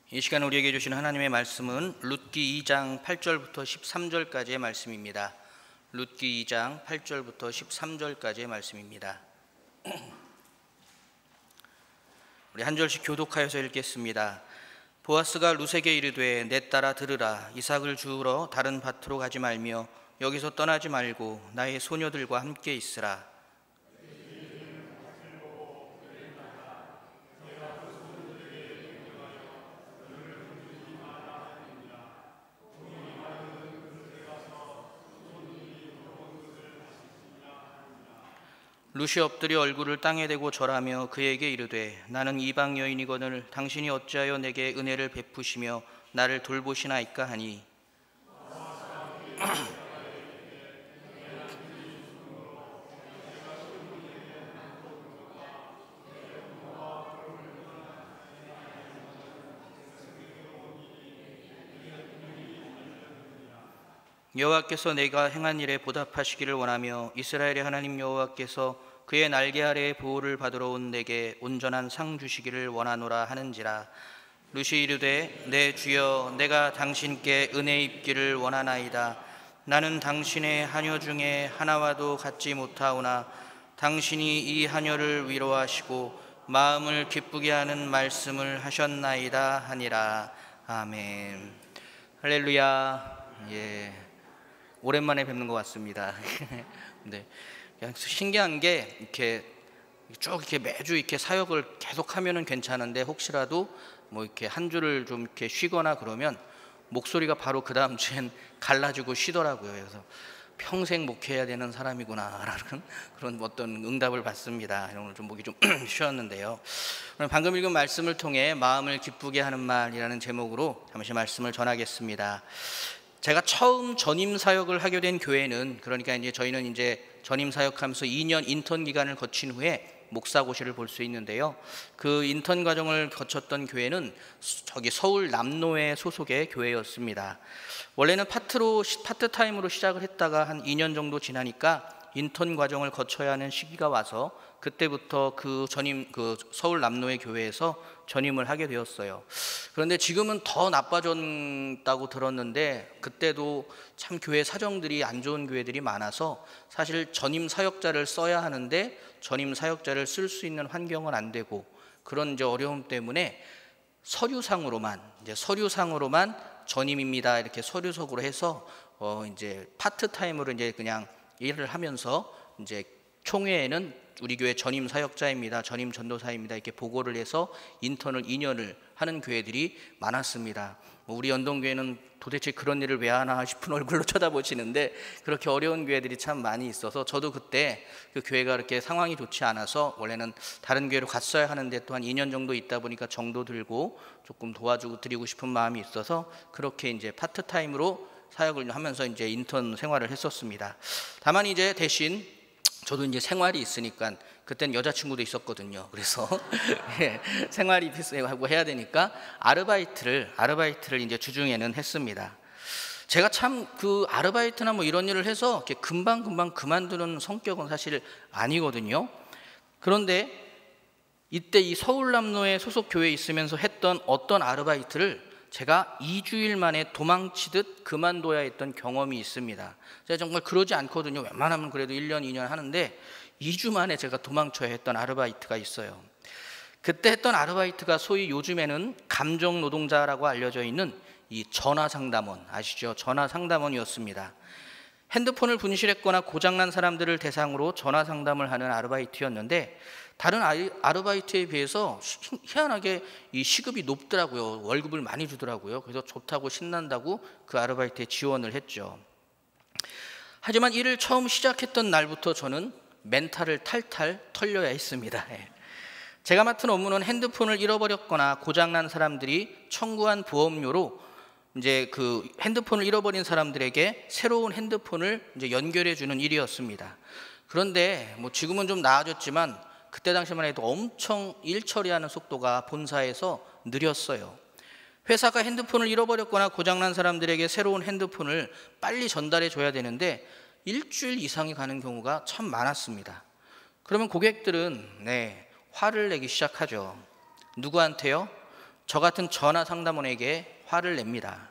이 시간 우리에게 주신 하나님의 말씀은 룻기 2장 8절부터 13절까지의 말씀입니다. 룻기 2장 8절부터 13절까지의 말씀입니다. 우리 한 절씩 교독하여서 읽겠습니다. 보아스가 룻에게 이르되 내 딸아 들으라. 이삭을 주우러 다른 밭으로 가지 말며 여기서 떠나지 말고 나의 소녀들과 함께 있으라. 룻이 엎드려 얼굴을 땅에 대고 절하며 그에게 이르되 나는 이방 여인이거늘 당신이 어찌하여 내게 은혜를 베푸시며 나를 돌보시나이까 하니 여호와께서 내가 행한 일에 보답하시기를 원하며 이스라엘의 하나님 여호와께서 그의 날개 아래에 보호를 받으러 온 내게 온전한 상 주시기를 원하노라 하는지라. 룻이 이르되 내 주여 내가 당신께 은혜 입기를 원하나이다. 나는 당신의 하녀 중에 하나와도 같지 못하오나 당신이 이 하녀를 위로하시고 마음을 기쁘게 하는 말씀을 하셨나이다 하니라. 아멘. 할렐루야. 오랜만에 뵙는 것 같습니다. 네. 그냥 신기한 게 이렇게 쭉 이렇게 매주 이렇게 사역을 계속하면은 괜찮은데 혹시라도 뭐 이렇게 한 주를 좀 이렇게 쉬거나 그러면 목소리가 바로 그 다음 주엔 갈라지고 쉬더라고요. 그래서 평생 목회해야 되는 사람이구나라는 그런 어떤 응답을 받습니다. 오늘 좀 목이 좀 쉬었는데요. 방금 읽은 말씀을 통해 마음을 기쁘게 하는 말이라는 제목으로 잠시 말씀을 전하겠습니다. 제가 처음 전임 사역을 하게 된 교회는, 그러니까 이제 저희는 이제 전임 사역하면서 2년 인턴 기간을 거친 후에 목사고시를 볼 수 있는데요. 그 인턴 과정을 거쳤던 교회는 저기 서울 남로의 소속의 교회였습니다. 원래는 파트타임으로 시작을 했다가 한 2년 정도 지나니까 인턴 과정을 거쳐야 하는 시기가 와서 그때부터 그 서울 남로의 교회에서 전임을 하게 되었어요. 그런데 지금은 더 나빠졌다고 들었는데 그때도 참 교회 사정들이 안 좋은 교회들이 많아서 사실 전임 사역자를 써야 하는데 전임 사역자를 쓸 수 있는 환경은 안 되고, 그런 이제 어려움 때문에 서류상으로만 전임입니다 이렇게 서류석으로 해서 이제 파트타임으로 이제 그냥 일을 하면서 이제 총회에는 우리 교회 전임 사역자입니다, 전임 전도사입니다 이렇게 보고를 해서 인턴을 2년을 하는 교회들이 많았습니다. 우리 연동교회는 도대체 그런 일을 왜 하나 싶은 얼굴로 쳐다보시는데 그렇게 어려운 교회들이 참 많이 있어서 저도 그때 그 교회가 그렇게 상황이 좋지 않아서 원래는 다른 교회로 갔어야 하는데 또한 2년 정도 있다 보니까 정도 들고 조금 도와주고 드리고 싶은 마음이 있어서 그렇게 이제 파트타임으로 사역을 하면서 이제 인턴 생활을 했었습니다. 다만 이제 대신 저도 이제 생활이 있으니까 그때는 여자친구도 있었거든요. 그래서 생활이 필수하고 해야 되니까 아르바이트를 이제 주중에는 했습니다. 제가 참 그 아르바이트나 뭐 이런 일을 해서 이렇게 금방 그만두는 성격은 사실 아니거든요. 그런데 이때 이 서울남로에 소속 교회에 있으면서 했던 어떤 아르바이트를 제가 2주일 만에 도망치듯 그만둬야 했던 경험이 있습니다. 제가 정말 그러지 않거든요. 웬만하면 그래도 1년, 2년 하는데 2주 만에 제가 도망쳐야 했던 아르바이트가 있어요. 그때 했던 아르바이트가 소위 요즘에는 감정 노동자라고 알려져 있는 이 전화상담원, 아시죠? 전화상담원이었습니다. 핸드폰을 분실했거나 고장난 사람들을 대상으로 전화상담을 하는 아르바이트였는데 다른 아르바이트에 비해서 희한하게 이 시급이 높더라고요. 월급을 많이 주더라고요. 그래서 좋다고 신난다고 그 아르바이트에 지원을 했죠. 하지만 일을 처음 시작했던 날부터 저는 멘탈을 탈탈 털려야 했습니다. 제가 맡은 업무는 핸드폰을 잃어버렸거나 고장난 사람들이 청구한 보험료로 이제 그 핸드폰을 잃어버린 사람들에게 새로운 핸드폰을 이제 연결해 주는 일이었습니다. 그런데 뭐 지금은 좀 나아졌지만 그때 당시만 해도 엄청 일 처리하는 속도가 본사에서 느렸어요. 회사가 핸드폰을 잃어버렸거나 고장난 사람들에게 새로운 핸드폰을 빨리 전달해 줘야 되는데 일주일 이상이 가는 경우가 참 많았습니다. 그러면 고객들은 화를 내기 시작하죠. 누구한테요? 저 같은 전화 상담원에게 화를 냅니다.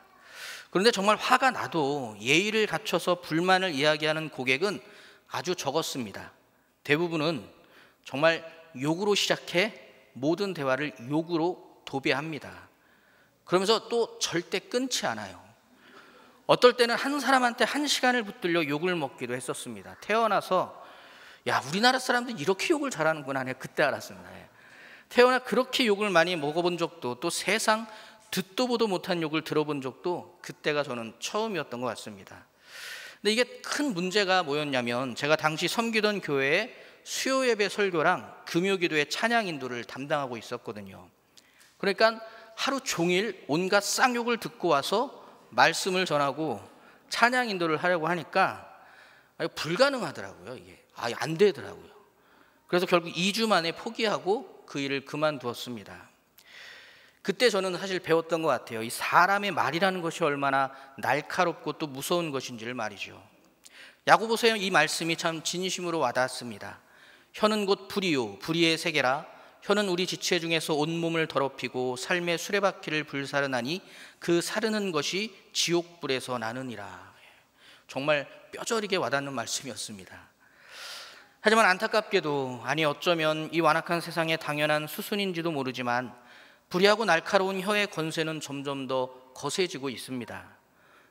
그런데 정말 화가 나도 예의를 갖춰서 불만을 이야기하는 고객은 아주 적었습니다. 대부분은 정말 욕으로 시작해 모든 대화를 욕으로 도배합니다. 그러면서 또 절대 끊지 않아요. 어떨 때는 한 사람한테 1시간을 붙들려 욕을 먹기도 했었습니다. 태어나서 야, 우리나라 사람들 이렇게 욕을 잘하는구나 내가 그때 알았습니다. 태어나 그렇게 욕을 많이 먹어본 적도, 또 세상 듣도 보도 못한 욕을 들어본 적도 그때가 저는 처음이었던 것 같습니다. 근데 이게 큰 문제가 뭐였냐면, 제가 당시 섬기던 교회에 수요 예배 설교랑 금요 기도의 찬양 인도를 담당하고 있었거든요. 그러니까 하루 종일 온갖 쌍욕을 듣고 와서 말씀을 전하고 찬양 인도를 하려고 하니까 불가능하더라고요. 이게 안 되더라고요. 그래서 결국 2주 만에 포기하고 그 일을 그만두었습니다. 그때 저는 사실 배웠던 것 같아요. 이 사람의 말이라는 것이 얼마나 날카롭고 또 무서운 것인지를 말이죠. 야고보서의 이 말씀이 참 진심으로 와닿았습니다. 혀는 곧 불이요 불의의 세계라. 혀는 우리 지체 중에서 온몸을 더럽히고 삶의 수레바퀴를 불사르나니 그 사르는 것이 지옥불에서 나느니라. 정말 뼈저리게 와닿는 말씀이었습니다. 하지만 안타깝게도, 아니 어쩌면 이 완악한 세상의 당연한 수순인지도 모르지만, 불의하고 날카로운 혀의 권세는 점점 더 거세지고 있습니다.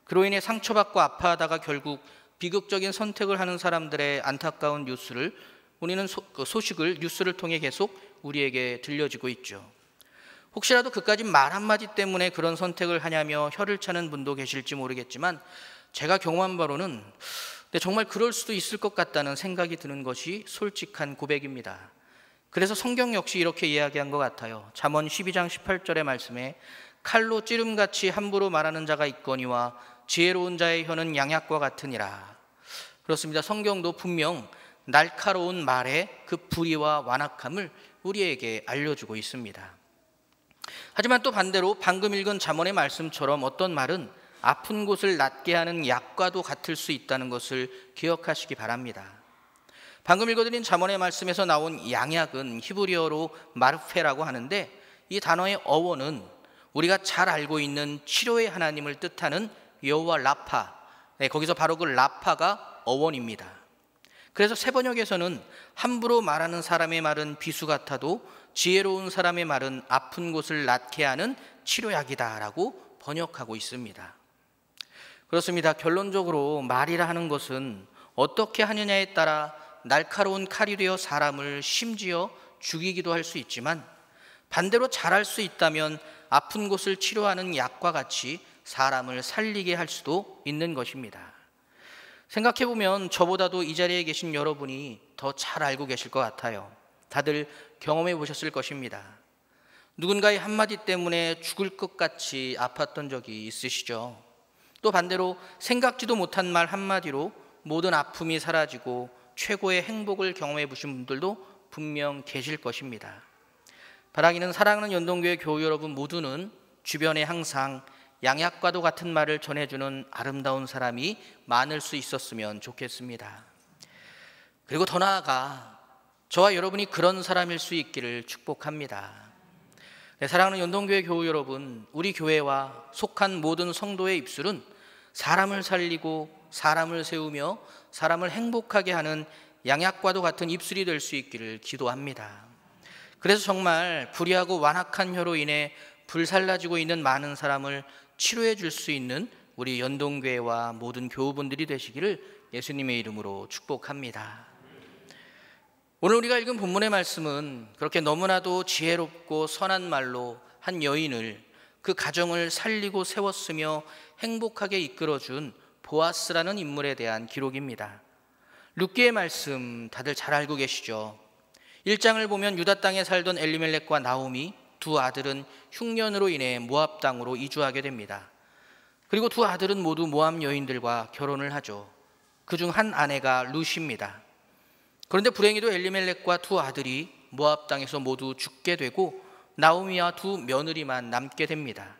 그로 인해 상처받고 아파하다가 결국 비극적인 선택을 하는 사람들의 안타까운 뉴스를 우리는 소식을 뉴스를 통해 계속 우리에게 들려지고 있죠. 혹시라도 그까짓 말 한마디 때문에 그런 선택을 하냐며 혀를 차는 분도 계실지 모르겠지만, 제가 경험한 바로는 정말 그럴 수도 있을 것 같다는 생각이 드는 것이 솔직한 고백입니다. 그래서 성경 역시 이렇게 이야기한 것 같아요. 잠언 12장 18절의 말씀에 칼로 찌름같이 함부로 말하는 자가 있거니와 지혜로운 자의 혀는 양약과 같으니라. 그렇습니다. 성경도 분명 날카로운 말의 그 불의와 완악함을 우리에게 알려주고 있습니다. 하지만 또 반대로 방금 읽은 잠언의 말씀처럼 어떤 말은 아픈 곳을 낫게 하는 약과도 같을 수 있다는 것을 기억하시기 바랍니다. 방금 읽어드린 잠언의 말씀에서 나온 양약은 히브리어로 마르페라고 하는데, 이 단어의 어원은 우리가 잘 알고 있는 치료의 하나님을 뜻하는 여호와 라파, 거기서 바로 그 라파가 어원입니다. 그래서 세번역에서는 함부로 말하는 사람의 말은 비수 같아도 지혜로운 사람의 말은 아픈 곳을 낫게 하는 치료약이다라고 번역하고 있습니다. 그렇습니다. 결론적으로 말이라 하는 것은 어떻게 하느냐에 따라 날카로운 칼이 되어 사람을 심지어 죽이기도 할 수 있지만, 반대로 잘할 수 있다면 아픈 곳을 치료하는 약과 같이 사람을 살리게 할 수도 있는 것입니다. 생각해보면 저보다도 이 자리에 계신 여러분이 더 잘 알고 계실 것 같아요. 다들 경험해 보셨을 것입니다. 누군가의 한마디 때문에 죽을 것 같이 아팠던 적이 있으시죠? 또 반대로 생각지도 못한 말 한마디로 모든 아픔이 사라지고 최고의 행복을 경험해 보신 분들도 분명 계실 것입니다. 바라기는 사랑하는 연동교회 교우 여러분 모두는 주변에 항상 양약과도 같은 말을 전해주는 아름다운 사람이 많을 수 있었으면 좋겠습니다. 그리고 더 나아가 저와 여러분이 그런 사람일 수 있기를 축복합니다. 사랑하는 연동교회 교우 여러분, 우리 교회와 속한 모든 성도의 입술은 사람을 살리고 사람을 세우며 사람을 행복하게 하는 양약과도 같은 입술이 될 수 있기를 기도합니다. 그래서 정말 불의하고 완악한 혀로 인해 불살라지고 있는 많은 사람을 치료해 줄 수 있는 우리 연동교회와 모든 교우분들이 되시기를 예수님의 이름으로 축복합니다. 오늘 우리가 읽은 본문의 말씀은 그렇게 너무나도 지혜롭고 선한 말로 한 여인을, 그 가정을 살리고 세웠으며 행복하게 이끌어준 보아스라는 인물에 대한 기록입니다. 룻기의 말씀 다들 잘 알고 계시죠? 1장을 보면 유다 땅에 살던 엘리멜렉과 나오미 두 아들은 흉년으로 인해 모압 땅으로 이주하게 됩니다. 그리고 두 아들은 모두 모압 여인들과 결혼을 하죠. 그중 한 아내가 룻입니다. 그런데 불행히도 엘리멜렉과 두 아들이 모압 땅에서 모두 죽게 되고 나오미와 두 며느리만 남게 됩니다.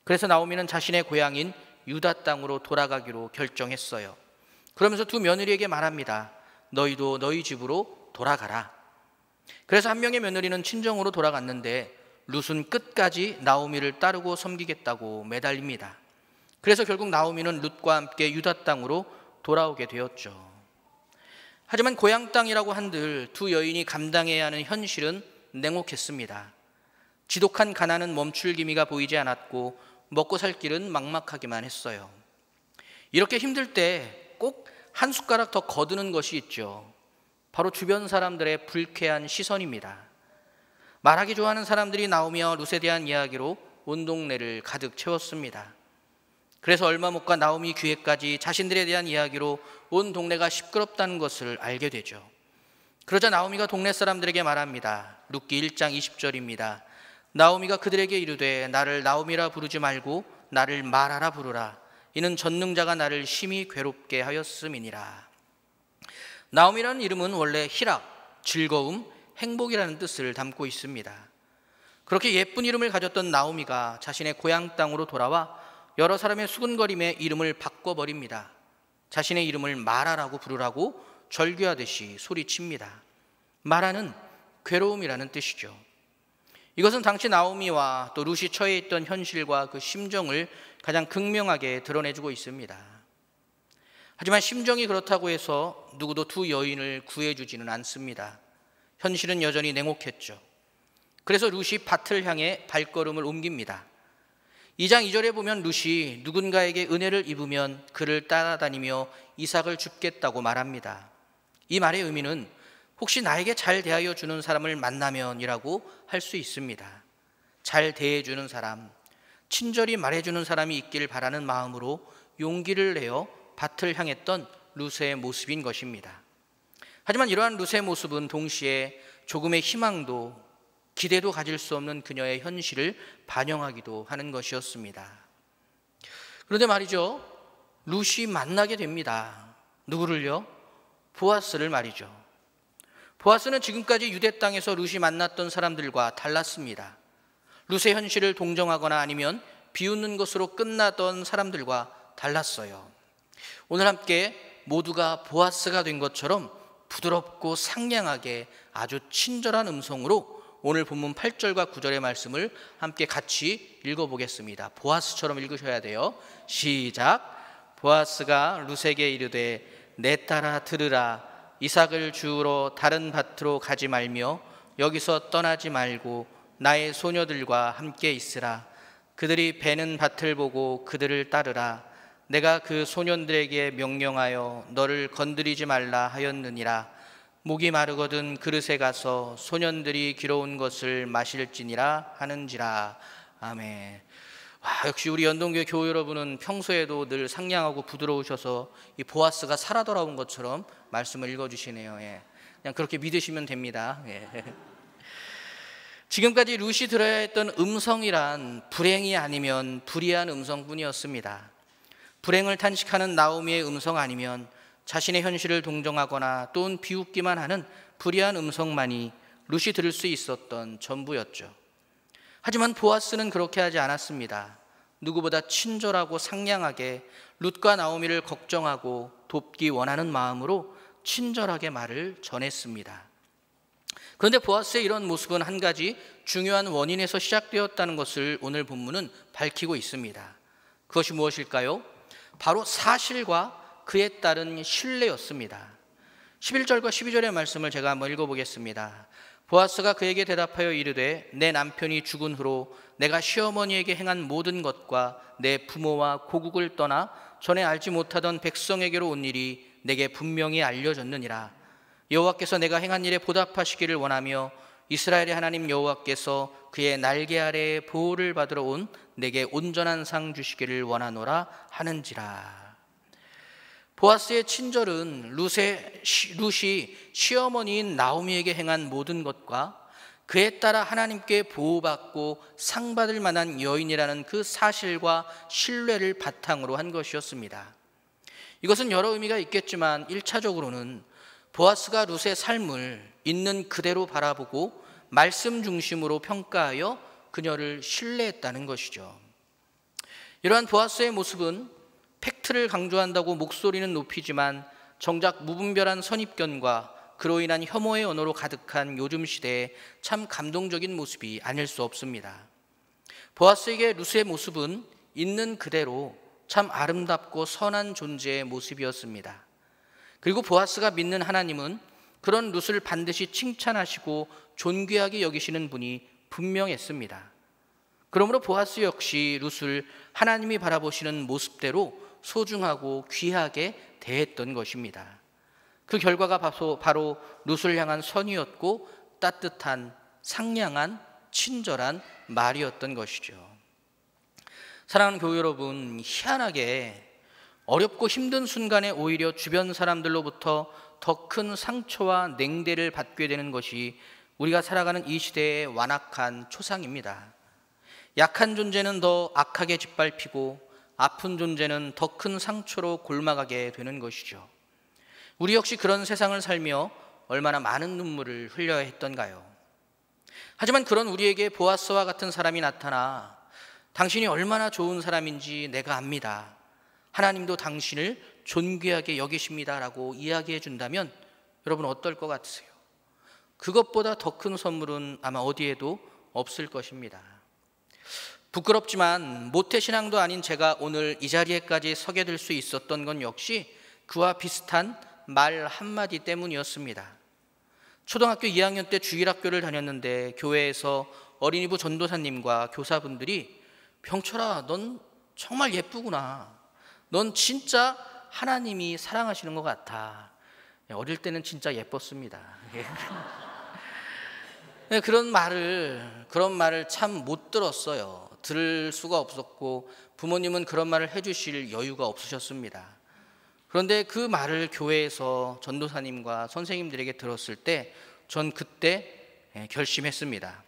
그래서 나오미는 자신의 고향인 유다 땅으로 돌아가기로 결정했어요. 그러면서 두 며느리에게 말합니다. 너희도 너희 집으로 돌아가라. 그래서 한 명의 며느리는 친정으로 돌아갔는데 룻은 끝까지 나오미를 따르고 섬기겠다고 매달립니다. 그래서 결국 나오미는 룻과 함께 유다 땅으로 돌아오게 되었죠. 하지만 고향 땅이라고 한들 두 여인이 감당해야 하는 현실은 냉혹했습니다. 지독한 가난은 멈출 기미가 보이지 않았고 먹고 살 길은 막막하기만 했어요. 이렇게 힘들 때 꼭 한 숟가락 더 거두는 것이 있죠. 바로 주변 사람들의 불쾌한 시선입니다. 말하기 좋아하는 사람들이 나오며 룻에 대한 이야기로 온 동네를 가득 채웠습니다. 그래서 얼마 못 가 나오미 귀에까지 자신들에 대한 이야기로 온 동네가 시끄럽다는 것을 알게 되죠. 그러자 나오미가 동네 사람들에게 말합니다. 룻기 1장 20절입니다. 나오미가 그들에게 이르되 나를 나오미라 부르지 말고 나를 마라라 부르라. 이는 전능자가 나를 심히 괴롭게 하였음이니라. 나오미라는 이름은 원래 희락, 즐거움, 행복이라는 뜻을 담고 있습니다. 그렇게 예쁜 이름을 가졌던 나오미가 자신의 고향 땅으로 돌아와 여러 사람의 수군거림에 이름을 바꿔버립니다. 자신의 이름을 마라라고 부르라고 절규하듯이 소리칩니다. 마라는 괴로움이라는 뜻이죠. 이것은 당시 나오미와 또 룻이 처해 있던 현실과 그 심정을 가장 극명하게 드러내주고 있습니다. 하지만 심정이 그렇다고 해서 누구도 두 여인을 구해주지는 않습니다. 현실은 여전히 냉혹했죠. 그래서 룻이 밭을 향해 발걸음을 옮깁니다. 2장 2절에 보면 룻이 누군가에게 은혜를 입으면 그를 따라다니며 이삭을 줍겠다고 말합니다. 이 말의 의미는 혹시 나에게 잘 대하여 주는 사람을 만나면이라고 할 수 있습니다. 잘 대해주는 사람, 친절히 말해주는 사람이 있길 바라는 마음으로 용기를 내어 밭을 향했던 룻의 모습인 것입니다. 하지만 이러한 룻의 모습은 동시에 조금의 희망도 기대도 가질 수 없는 그녀의 현실을 반영하기도 하는 것이었습니다. 그런데 말이죠, 룻이 만나게 됩니다. 누구를요? 보아스를 말이죠. 보아스는 지금까지 유대 땅에서 룻이 만났던 사람들과 달랐습니다. 룻의 현실을 동정하거나 아니면 비웃는 것으로 끝나던 사람들과 달랐어요. 오늘 함께 모두가 보아스가 된 것처럼 부드럽고 상냥하게 아주 친절한 음성으로 오늘 본문 8절과 9절의 말씀을 함께 같이 읽어보겠습니다. 보아스처럼 읽으셔야 돼요. 시작. 보아스가 룻에게 이르되 내 딸아 들으라. 이삭을 주우러 다른 밭으로 가지 말며 여기서 떠나지 말고 나의 소녀들과 함께 있으라. 그들이 베는 밭을 보고 그들을 따르라. 내가 그 소년들에게 명령하여 너를 건드리지 말라 하였느니라. 목이 마르거든 그릇에 가서 소년들이 길어온 것을 마실지니라 하는지라. 아멘. 역시 우리 연동교회 교우 여러분은 평소에도 늘 상냥하고 부드러우셔서 이 보아스가 살아 돌아온 것처럼 말씀을 읽어주시네요. 예. 그냥 그렇게 믿으시면 됩니다. 예. 지금까지 룻이 들어야 했던 음성이란 불행이 아니면 불의한 음성뿐이었습니다. 불행을 탄식하는 나오미의 음성 아니면 자신의 현실을 동정하거나 또는 비웃기만 하는 불의한 음성만이 룻이 들을 수 있었던 전부였죠. 하지만 보아스는 그렇게 하지 않았습니다. 누구보다 친절하고 상냥하게 룻과 나오미를 걱정하고 돕기 원하는 마음으로 친절하게 말을 전했습니다. 그런데 보아스의 이런 모습은 한 가지 중요한 원인에서 시작되었다는 것을 오늘 본문은 밝히고 있습니다. 그것이 무엇일까요? 바로 사실과 그에 따른 신뢰였습니다. 11절과 12절의 말씀을 제가 한번 읽어보겠습니다. 보아스가 그에게 대답하여 이르되 내 남편이 죽은 후로 내가 시어머니에게 행한 모든 것과 내 부모와 고국을 떠나 전에 알지 못하던 백성에게로 온 일이 내게 분명히 알려졌느니라. 여호와께서 내가 행한 일에 보답하시기를 원하며 이스라엘의 하나님 여호와께서 그의 날개 아래에 보호를 받으러 온 내게 온전한 상 주시기를 원하노라 하는지라. 보아스의 친절은 룻이 시어머니인 나오미에게 행한 모든 것과 그에 따라 하나님께 보호받고 상 받을 만한 여인이라는 그 사실과 신뢰를 바탕으로 한 것이었습니다. 이것은 여러 의미가 있겠지만 1차적으로는 보아스가 룻의 삶을 있는 그대로 바라보고 말씀 중심으로 평가하여 그녀를 신뢰했다는 것이죠. 이러한 보아스의 모습은 팩트를 강조한다고 목소리는 높이지만 정작 무분별한 선입견과 그로 인한 혐오의 언어로 가득한 요즘 시대에 참 감동적인 모습이 아닐 수 없습니다. 보아스에게 루스의 모습은 있는 그대로 참 아름답고 선한 존재의 모습이었습니다. 그리고 보아스가 믿는 하나님은 그런 룻을 반드시 칭찬하시고 존귀하게 여기시는 분이 분명했습니다. 그러므로 보아스 역시 룻을 하나님이 바라보시는 모습대로 소중하고 귀하게 대했던 것입니다. 그 결과가 바로 룻을 향한 선이었고 따뜻한 상냥한 친절한 말이었던 것이죠. 사랑하는 교회 여러분, 희한하게 어렵고 힘든 순간에 오히려 주변 사람들로부터 더 큰 상처와 냉대를 받게 되는 것이 우리가 살아가는 이 시대의 완악한 초상입니다. 약한 존재는 더 악하게 짓밟히고 아픈 존재는 더 큰 상처로 골마가게 되는 것이죠. 우리 역시 그런 세상을 살며 얼마나 많은 눈물을 흘려야 했던가요? 하지만 그런 우리에게 보아스와 같은 사람이 나타나 당신이 얼마나 좋은 사람인지 내가 압니다. 하나님도 당신을 존귀하게 여기십니다 라고 이야기해 준다면 여러분 어떨 것 같으세요? 그것보다 더 큰 선물은 아마 어디에도 없을 것입니다. 부끄럽지만 모태신앙도 아닌 제가 오늘 이 자리에까지 서게 될 수 있었던 건 역시 그와 비슷한 말 한마디 때문이었습니다. 초등학교 2학년 때 주일학교를 다녔는데 교회에서 어린이부 전도사님과 교사분들이 병철아, 넌 정말 예쁘구나. 넌 진짜 하나님이 사랑하시는 것 같아. 어릴 때는 진짜 예뻤습니다. 그런 말을 참 못 들었어요. 들을 수가 없었고 부모님은 그런 말을 해주실 여유가 없으셨습니다. 그런데 그 말을 교회에서 전도사님과 선생님들에게 들었을 때 전 그때 결심했습니다.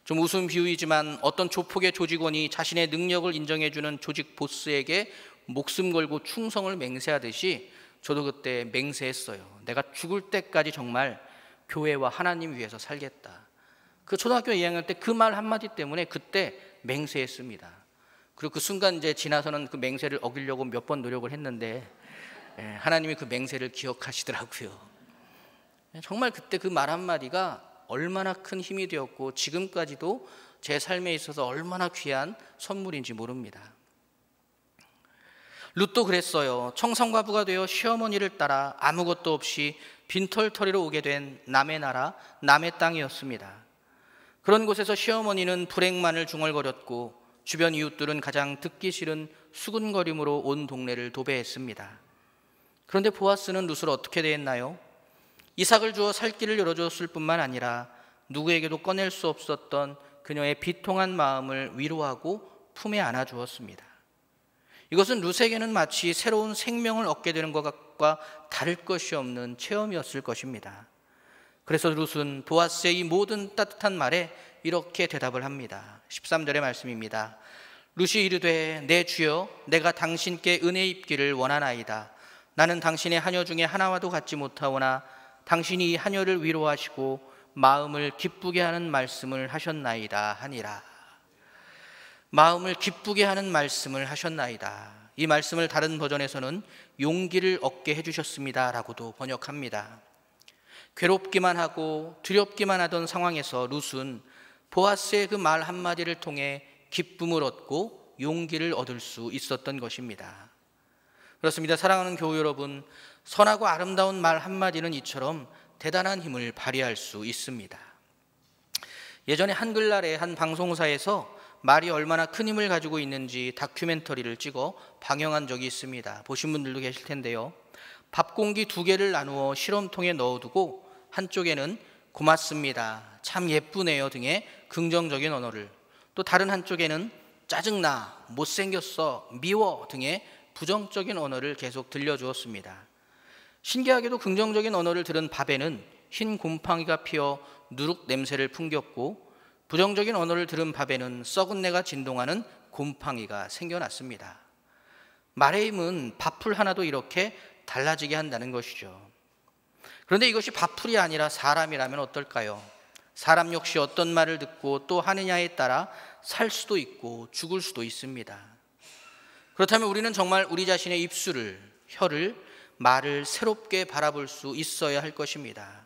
좀 우스운 비유이지만 어떤 조폭의 조직원이 자신의 능력을 인정해주는 조직 보스에게 목숨 걸고 충성을 맹세하듯이 저도 그때 맹세했어요. 내가 죽을 때까지 정말 교회와 하나님 위해서 살겠다. 그 초등학교 2학년 때 그 말 한마디 때문에 그때 맹세했습니다. 그리고 그 순간 이제 지나서는 그 맹세를 어기려고 몇 번 노력을 했는데 하나님이 그 맹세를 기억하시더라고요. 정말 그때 그 말 한마디가 얼마나 큰 힘이 되었고 지금까지도 제 삶에 있어서 얼마나 귀한 선물인지 모릅니다. 룻도 그랬어요. 청성과부가 되어 시어머니를 따라 아무것도 없이 빈털터리로 오게 된 남의 나라, 남의 땅이었습니다. 그런 곳에서 시어머니는 불행만을 중얼거렸고 주변 이웃들은 가장 듣기 싫은 수군거림으로 온 동네를 도배했습니다. 그런데 보아스는 룻을 어떻게 대했나요? 이삭을 주어 살 길을 열어주었을 뿐만 아니라 누구에게도 꺼낼 수 없었던 그녀의 비통한 마음을 위로하고 품에 안아주었습니다. 이것은 룻에게는 마치 새로운 생명을 얻게 되는 것과 다를 것이 없는 체험이었을 것입니다. 그래서 룻은 보아스의 이 모든 따뜻한 말에 이렇게 대답을 합니다. 13절의 말씀입니다. 룻이 이르되 내 주여 내가 당신께 은혜 입기를 원하나이다. 나는 당신의 하녀 중에 하나와도 같지 못하오나 당신이 이 하녀를 위로하시고 마음을 기쁘게 하는 말씀을 하셨나이다 하니라. 마음을 기쁘게 하는 말씀을 하셨나이다. 이 말씀을 다른 버전에서는 용기를 얻게 해주셨습니다 라고도 번역합니다. 괴롭기만 하고 두렵기만 하던 상황에서 룻은 보아스의 그 말 한마디를 통해 기쁨을 얻고 용기를 얻을 수 있었던 것입니다. 그렇습니다. 사랑하는 교우 여러분, 선하고 아름다운 말 한마디는 이처럼 대단한 힘을 발휘할 수 있습니다. 예전에 한글날의 한 방송사에서 말이 얼마나 큰 힘을 가지고 있는지 다큐멘터리를 찍어 방영한 적이 있습니다. 보신 분들도 계실 텐데요. 밥 공기 2개를 나누어 실험통에 넣어두고 한쪽에는 고맙습니다, 참 예쁘네요 등의 긍정적인 언어를, 또 다른 한쪽에는 짜증나, 못생겼어, 미워 등의 부정적인 언어를 계속 들려주었습니다. 신기하게도 긍정적인 언어를 들은 밥에는 흰 곰팡이가 피어 누룩 냄새를 풍겼고 부정적인 언어를 들은 밥에는 썩은 내가 진동하는 곰팡이가 생겨났습니다. 말의 힘은 밥풀 하나도 이렇게 달라지게 한다는 것이죠. 그런데 이것이 밥풀이 아니라 사람이라면 어떨까요? 사람 역시 어떤 말을 듣고 또 하느냐에 따라 살 수도 있고 죽을 수도 있습니다. 그렇다면 우리는 정말 우리 자신의 입술을, 혀를 말을 새롭게 바라볼 수 있어야 할 것입니다.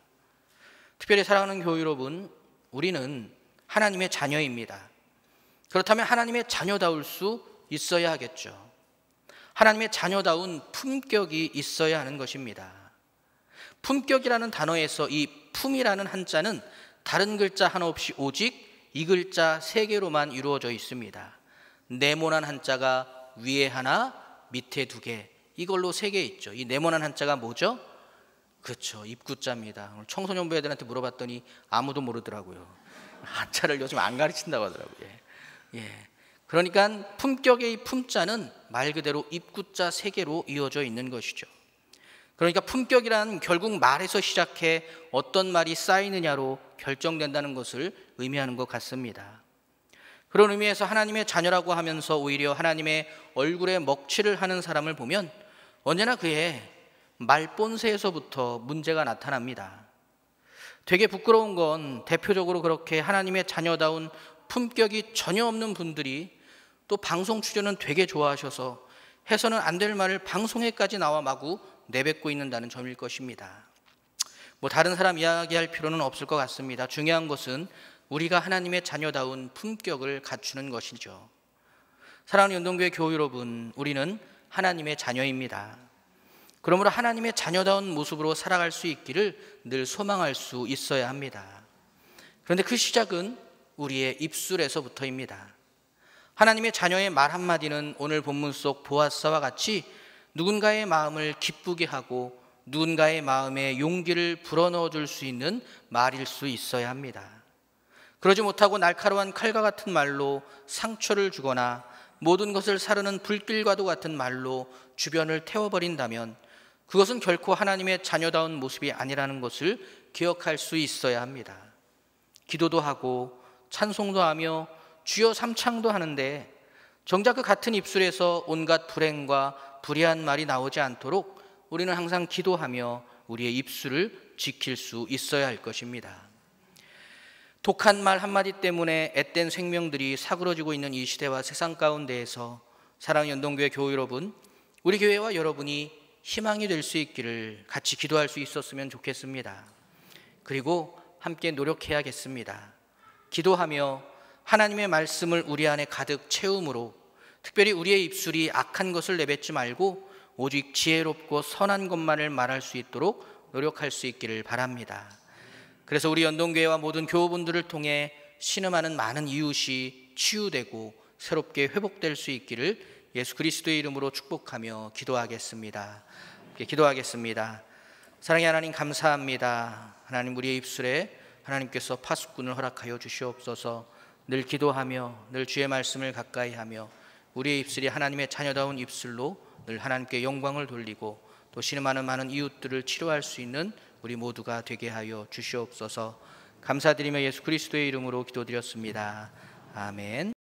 특별히 사랑하는 교회 여러분, 우리는 하나님의 자녀입니다. 그렇다면 하나님의 자녀다울 수 있어야 하겠죠. 하나님의 자녀다운 품격이 있어야 하는 것입니다. 품격이라는 단어에서 이 품이라는 한자는 다른 글자 하나 없이 오직 이 글자 세 개로만 이루어져 있습니다. 네모난 한자가 위에 하나, 밑에 두 개, 이걸로 세 개 있죠. 이 네모난 한자가 뭐죠? 그렇죠, 입구자입니다. 오늘 청소년부 애들한테 물어봤더니 아무도 모르더라고요. 한자를 요즘 안 가르친다고 하더라고요. 그러니까 품격의 이 품자는 말 그대로 입구자 세 개로 이어져 있는 것이죠. 그러니까 품격이란 결국 말에서 시작해 어떤 말이 쌓이느냐로 결정된다는 것을 의미하는 것 같습니다. 그런 의미에서 하나님의 자녀라고 하면서 오히려 하나님의 얼굴에 먹칠을 하는 사람을 보면 언제나 그의 말본세에서부터 문제가 나타납니다. 되게 부끄러운 건 대표적으로 그렇게 하나님의 자녀다운 품격이 전혀 없는 분들이 또 방송 출연은 되게 좋아하셔서 해서는 안 될 말을 방송에까지 나와 마구 내뱉고 있는다는 점일 것입니다. 다른 사람 이야기할 필요는 없을 것 같습니다. 중요한 것은 우리가 하나님의 자녀다운 품격을 갖추는 것이죠. 사랑하는 연동교회 교회 여러분, 우리는 하나님의 자녀입니다. 그러므로 하나님의 자녀다운 모습으로 살아갈 수 있기를 늘 소망할 수 있어야 합니다. 그런데 그 시작은 우리의 입술에서부터입니다. 하나님의 자녀의 말 한마디는 오늘 본문 속 보아스와 같이 누군가의 마음을 기쁘게 하고 누군가의 마음에 용기를 불어넣어 줄 수 있는 말일 수 있어야 합니다. 그러지 못하고 날카로운 칼과 같은 말로 상처를 주거나 모든 것을 사르는 불길과도 같은 말로 주변을 태워버린다면 그것은 결코 하나님의 자녀다운 모습이 아니라는 것을 기억할 수 있어야 합니다. 기도도 하고 찬송도 하며 주여 삼창도 하는데 정작 그 같은 입술에서 온갖 불행과 불의한 말이 나오지 않도록 우리는 항상 기도하며 우리의 입술을 지킬 수 있어야 할 것입니다. 독한 말 한마디 때문에 앳된 생명들이 사그러지고 있는 이 시대와 세상 가운데에서 사랑하는 연동교회 교회 여러분, 우리 교회와 여러분이 희망이 될 수 있기를 같이 기도할 수 있었으면 좋겠습니다. 그리고 함께 노력해야겠습니다. 기도하며 하나님의 말씀을 우리 안에 가득 채움으로 특별히 우리의 입술이 악한 것을 내뱉지 말고 오직 지혜롭고 선한 것만을 말할 수 있도록 노력할 수 있기를 바랍니다. 그래서 우리 연동교회와 모든 교우분들을 통해 신음하는 많은 이웃이 치유되고 새롭게 회복될 수 있기를 예수 그리스도의 이름으로 축복하며 기도하겠습니다. 기도하겠습니다. 사랑의 하나님, 감사합니다. 하나님, 우리의 입술에 하나님께서 파수꾼을 허락하여 주시옵소서. 늘 기도하며 늘 주의 말씀을 가까이 하며 우리의 입술이 하나님의 자녀다운 입술로 늘 하나님께 영광을 돌리고 또 신음하는 많은 이웃들을 치료할 수 있는 우리 모두가 되게 하여 주시옵소서. 감사드리며 예수 그리스도의 이름으로 기도드렸습니다. 아멘.